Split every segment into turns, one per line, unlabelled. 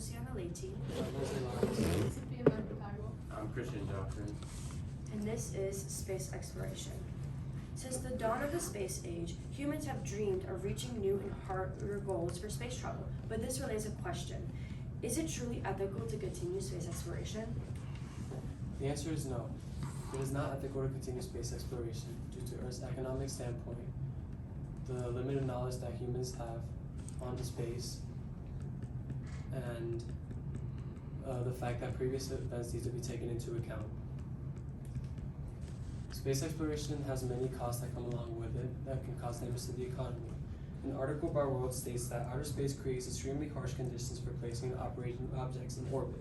Luciana Leite.
I'm Leslie Lawrence.
Sophia Magpago.
I'm Christian Johnson.
And this is space exploration. Since the dawn of the space age, humans have dreamed of reaching new and harder goals for space travel, but this raises a question. Is it truly ethical to continue space exploration?
The answer is no. It is not ethical to continue space exploration due to Earth's economic standpoint, the limited knowledge that humans have on the space, and the fact that previous events need to be taken into account. Space exploration has many costs that come along with it that can cause damage to the economy. An article by World states that outer space creates extremely harsh conditions for placing and operating objects in orbit,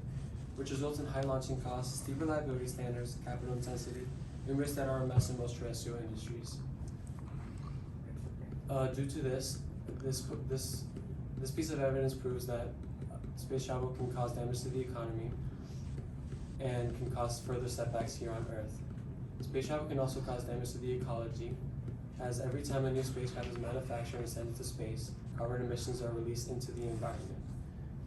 which results in high launching costs, steep reliability standards, capital intensity, and risks that are a mess in most terrestrial industries. Due to this piece of evidence proves that space travel can cause damage to the economy and can cause further setbacks here on Earth. Space travel can also cause damage to the ecology, as every time a new spacecraft is manufactured and sent into space, carbon emissions are released into the environment.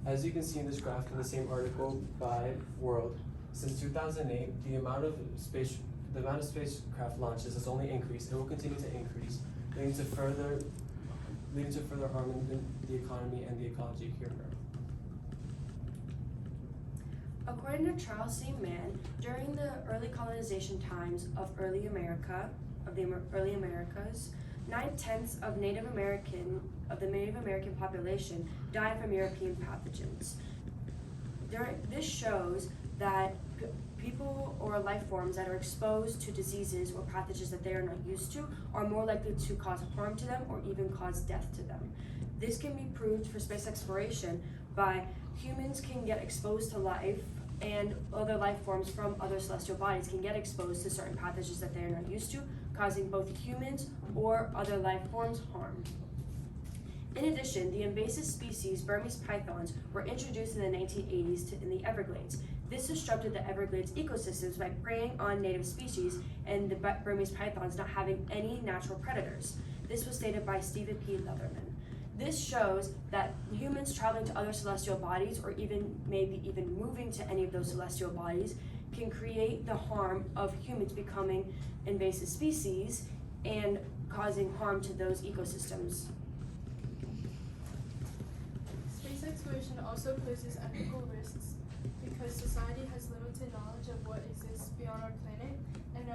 As you can see in this graph in the same article by World, since 2008, the amount of spacecraft launches has only increased and will continue to increase, leading to further harm in the economy and the ecology here on Earth.
According to Charles C. Mann, during the early colonization times of the early Americas, 9/10 of the Native American population died from European pathogens. This shows that people or life forms that are exposed to diseases or pathogens that they are not used to are more likely to cause harm to them or even cause death to them. This can be proved for space exploration by humans can get exposed to life, and other life forms from other celestial bodies can get exposed to certain pathogens that they are not used to, causing both humans or other life forms harm. In addition, the invasive species Burmese pythons were introduced in the 1980s in the Everglades. This disrupted the Everglades ecosystems by preying on native species and the Burmese pythons not having any natural predators. This was stated by Stephen P. Leatherman. This shows that humans traveling to other celestial bodies, or maybe even moving to any of those celestial bodies, can create the harm of humans becoming invasive species and causing harm to those ecosystems.
Space exploration also poses ethical risks because society has limited knowledge of what exists beyond our planet, and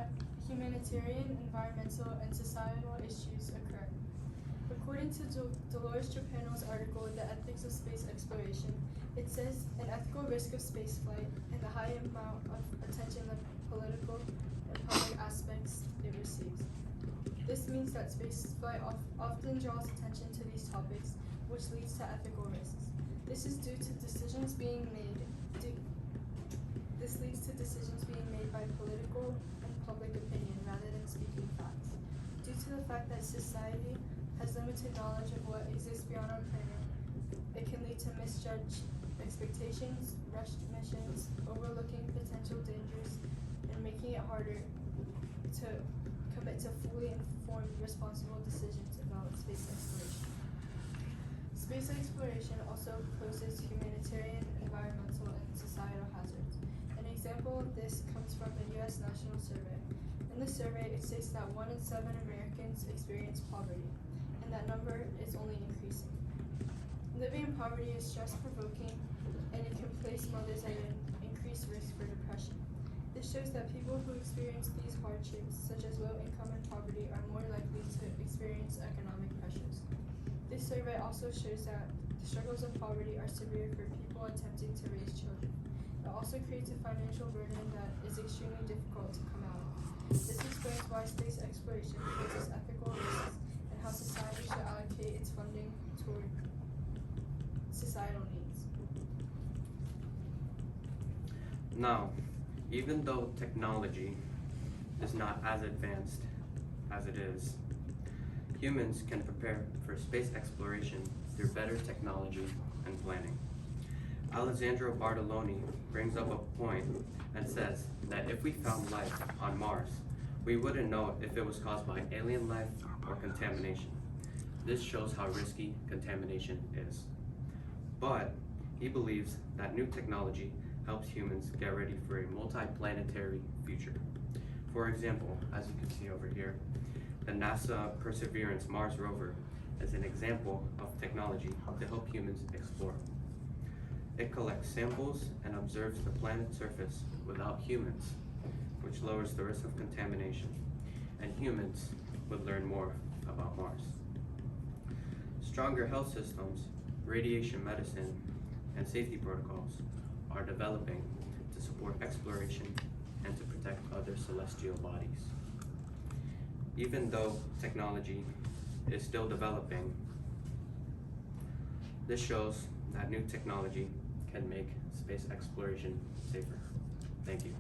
humanitarian, environmental, and societal issues occur. According to Dolores Trapano's article, The Ethics of Space Exploration, it says an ethical risk of spaceflight and the high amount of attention the political and public aspects it receives. This means that spaceflight often draws attention to these topics, which leads to ethical risks. This is due to decisions being made. This leads to decisions being made by political and public opinion rather than speaking facts. Due to the fact that society has limited knowledge of what exists beyond our planet, it can lead to misjudged expectations, rushed missions, overlooking potential dangers, and making it harder to commit to fully informed, responsible decisions about space exploration. Space exploration also poses humanitarian, environmental, and societal hazards. An example of this comes from the U.S. National Survey. In the survey, it states that 1 in 7 Americans experience poverty, and that number is only increasing. Living in poverty is stress-provoking, and it can place mothers at an increased risk for depression. This shows that people who experience these hardships, such as low income and poverty, are more likely to experience economic pressures. This survey also shows that the struggles of poverty are severe for people attempting to raise children. It also creates a financial burden that is extremely difficult to come out of. This explains why space exploration poses ethical risks and how society should allocate its funding toward societal needs.
Now, even though technology is not as advanced as it is, humans can prepare for space exploration through better technology and planning. Alessandro Bartoloni brings up a point and says that if we found life on Mars, we wouldn't know if it was caused by alien life or contamination. This shows how risky contamination is. But He believes that new technology helps humans get ready for a multi-planetary future. For example, as you can see over here, the NASA Perseverance Mars rover is an example of technology to help humans explore. It collects samples and observes the planet's surface without humans, which lowers the risk of contamination, and humans would learn more about Mars. Stronger health systems, radiation medicine, and safety protocols are developing to support exploration and to protect other celestial bodies. Even though technology is still developing, this shows that new technology can make space exploration safer. Thank you.